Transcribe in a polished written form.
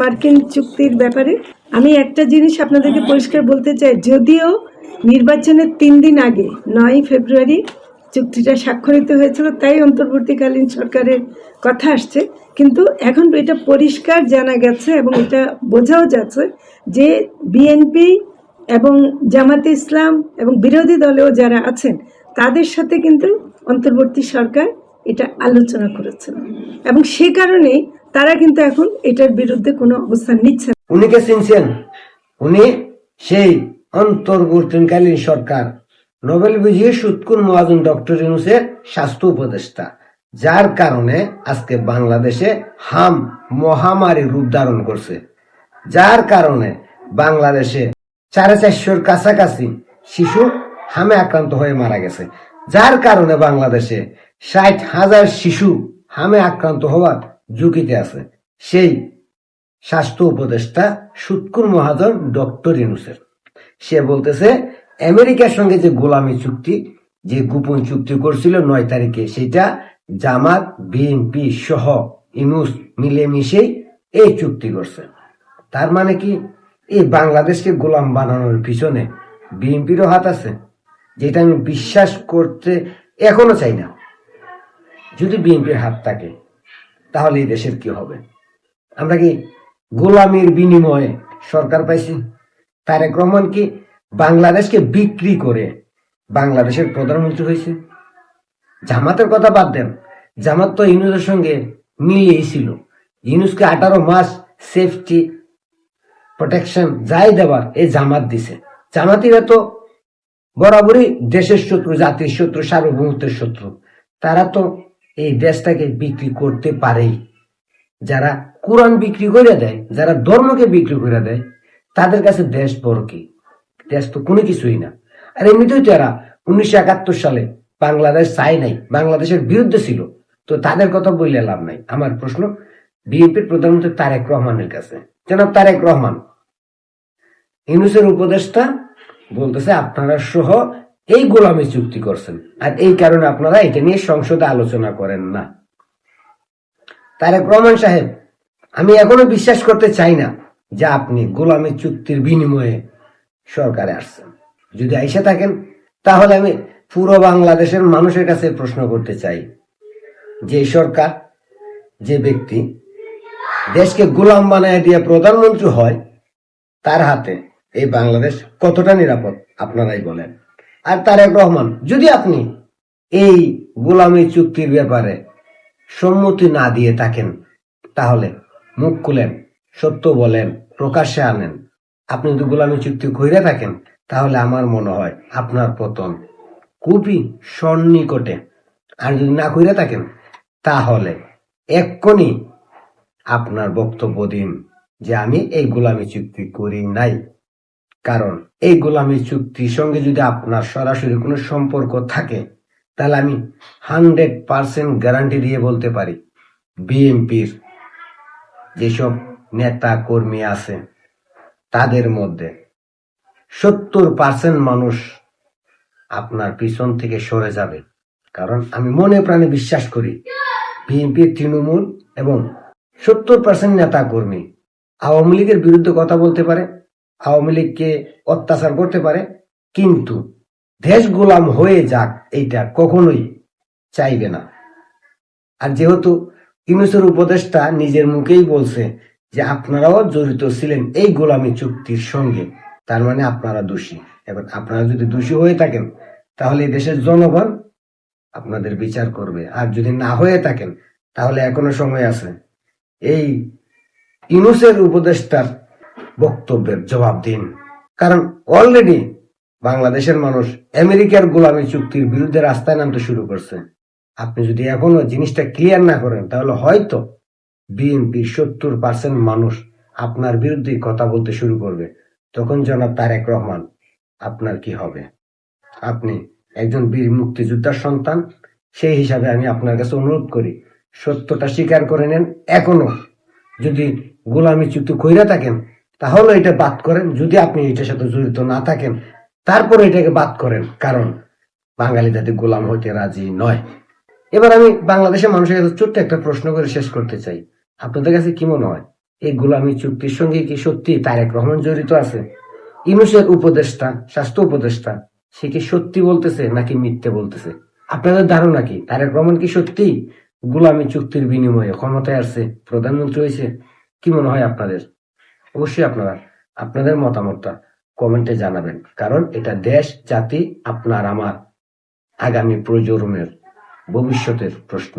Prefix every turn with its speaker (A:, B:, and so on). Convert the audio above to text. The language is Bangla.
A: মার্কিন চুক্তির ব্যাপারে আমি একটা জিনিস আপনাদেরকে পরিষ্কার বলতে চাই, যদিও নির্বাচনের 3 দিন আগে 9 ফেব্রুয়ারি চুক্তিটা স্বাক্ষরিত হয়েছিল, তাই অন্তর্বর্তীকালীন সরকারের কথা আসছে, কিন্তু এখন এটা পরিষ্কার জানা গেছে এবং এটা বোঝাও যাচ্ছে যে বিএনপি এবং জামাতে ইসলাম এবং বিরোধী দলেও যারা আছেন তাদের সাথে কিন্তু অন্তর্বর্তী সরকার এটা আলোচনা করেছেন এবং সে কারণেই তারা কিন্তু এখন এটার বিরুদ্ধে কোনো অবস্থান নিচ্ছে না।
B: উনি কে চিনছেন? উনি সেই অন্তর্বর্তীকালীন সরকার নোবেল বিজয়ী সুৎকুর মহাজন ডক্টর ইউনূসের স্বাস্থ্য উপদেষ্টা, যার কারণে আজকে বাংলাদেশে হাম মহামারী রূপ ধারণ করছে, যার কারণে বাংলাদেশে 450-র কাছাকাছি শিশু হামে আক্রান্ত হয়ে মারা গেছে, যার কারণে বাংলাদেশে 60,000 শিশু হামে আক্রান্ত হওয়ার ঝুঁকিতে আছে সেই স্বাস্থ্য উপদেষ্টা সুৎকুর মহাজন ডক্টর ইউনূসের। সে বলতেছে আমেরিকার সঙ্গে যে গোলামি চুক্তি, যে গোপন চুক্তি করছিল 9 তারিখে, সেটা জামাত বিএনপি সহ ইউনূস মিলেমিশেই এই চুক্তি করছে। তার মানে কি এই বাংলাদেশকে গোলাম বানানোর পিছনে বিএনপিরও হাত আছে, যেটা আমি বিশ্বাস করতে এখনো চাই না। যদি বিএনপির হাত থাকে তাহলে এই দেশের কি হবে? আমরা কি গোলামির বিনিময়ে সরকার পাইছি? তারেক রহমান কি বাংলাদেশকে বিক্রি করে বাংলাদেশের প্রধানমন্ত্রী হয়েছে? জামাতের কথা বাদ দেন, জামাত তো ইউনূসের সঙ্গে মিলিয়েই ছিল। ইউনূসকে 18 মাস সেফটি প্রোটেকশন যাই দেবার এই জামাত দিছে। জামাতিরা তো বরাবরই দেশের শত্রু, জাতির শত্রু, সার্বভৌমত্বের শত্রু। তারা তো এই দেশটাকে বিক্রি করতে পারেই। যারা কোরআন বিক্রি করে দেয়, যারা ধর্মকে বিক্রি করে দেয়, তাদের কাছে দেশ বড় কি? দেশ তো কোনো কিছুই না। আর এমনিতেই তো এরা 1971 সালে বাংলাদেশ চাই নাই, বাংলাদেশের বিরুদ্ধে ছিল, তো তাদের কথা বললে লাভ নাই। আমার প্রশ্ন বিএনপির প্রধানমন্ত্রী তারেক রহমানের কাছে, জনাব তারেক রহমান, ইউনূসের উপদেষ্টা বলতেছে আপনারা সহ এই গোলামি চুক্তি করছেন, আর এই কারণে আপনারা এটা নিয়ে সংসদে আলোচনা করেন না। তারেক রহমান সাহেব, আমি এখনো বিশ্বাস করতে চাই না যে আপনি গোলামি চুক্তির বিনিময়ে সরকারে আসছেন। যদি আইসা থাকেন তাহলে আমি পুরো বাংলাদেশের মানুষের কাছে প্রশ্ন করতে চাই, যে সরকার, যে ব্যক্তি দেশকে গোলাম বানায় দিয়ে প্রধানমন্ত্রী হয়, তার হাতে এই বাংলাদেশ কতটা নিরাপদ আপনারাই বলেন। আর তারেক রহমান, যদি আপনি এই গোলামি চুক্তির ব্যাপারে সম্মতি না দিয়ে থাকেন তাহলে মুখ খুলেন, সত্য বলেন, প্রকাশ্যে আনেন। আপনি যদি গোলামি চুক্তি কইরা থাকেন তাহলে আমার মনে হয় আপনার পতন খুবই সন্নিকটে। আর যদি না কইরা থাকেন তাহলে এক্ষুনি আপনার বক্তব্য দিন যে আমি এই গোলামি চুক্তি করি নাই। কারণ এই গোলামি চুক্তির সঙ্গে যদি আপনার সরাসরি কোনো সম্পর্ক থাকে তাহলে আমি 100% গ্যারান্টি দিয়ে বলতে পারি, বিএনপির যেসব নেতা কর্মী আছে তাদের মধ্যে 70% মানুষ আপনার পিছন থেকে সরে যাবে। কারণ আমি মনে প্রাণে বিশ্বাস করি বিএনপির তৃণমূল এবং 70% নেতা কর্মী আওয়ামী লীগের বিরুদ্ধে কথা বলতে পারে, আওয়ামী লীগকে অত্যাচার করতে পারে, কিন্তু দেশ গোলাম হয়ে যাক এইটা কখনোই চাইবে না। আর যেহেতু ইউনূসের উপদেষ্টা নিজের মুখেই বলছে যে আপনারাও জড়িত ছিলেন এই গোলামি চুক্তির সঙ্গে, তার মানে আপনারা দোষী। এবার আপনারা যদি দোষী হয়ে থাকেন তাহলে এই দেশের জনগণ আপনাদের বিচার করবে, আর যদি না হয়ে থাকেন তাহলে এখনো সময় আছে। এই ইউনূসের উপদেষ্টার বক্তব্যের জবাব দিন, কারণ অলরেডি বাংলাদেশের মানুষ আমেরিকার গোলামি চুক্তির বিরুদ্ধে রাস্তায় নামতে শুরু করছে। আপনি যদি এখনো জিনিসটা ক্লিয়ার না করেন তাহলে হয়তো বিএনপির 70% মানুষ আপনার বিরুদ্ধে কথা বলতে শুরু করবে। তখন জনাব তারেক রহমান, আপনার কি হবে? আপনি একজন বীর মুক্তিযোদ্ধার সন্তান, সেই হিসাবে আমি আপনার কাছে অনুরোধ করি সত্যটা স্বীকার করে নেন। এখনো যদি গোলামি চুক্তি কইরা থাকেন তাহলে এটা বাদ করেন, যদি আপনি এটার সাথে জড়িত না থাকেন তারপরে এটাকে বাদ করেন, কারণ বাঙালি জাতি গোলাম হইতে রাজি নয়। এবার আমি বাংলাদেশের মানুষের কাছে ছোট্ট একটা প্রশ্ন করে শেষ করতে চাই, আপনাদের কাছে কি মনে হয় এই গোলামি চুক্তির সঙ্গে কি সত্যি তারেক রহমান জড়িত আছে? ইউনূসের উপদেষ্টা, স্বাস্থ্য উপদেষ্টা, সে কি সত্যি বলতেছে নাকি মিথ্যে বলতেছে? আপনাদের ধারণা কি তারেক রহমান কি সত্যি গোলামি চুক্তির বিনিময়ে ক্ষমতায় আসছে, প্রধানমন্ত্রী হয়েছে? কি মনে হয় আপনাদের? অবশ্যই আপনারা আপনাদের মতামতটা কমেন্টে জানাবেন, কারণ এটা দেশ, জাতি, আপনার আমার আগামী প্রজন্মের ভবিষ্যতের প্রশ্ন।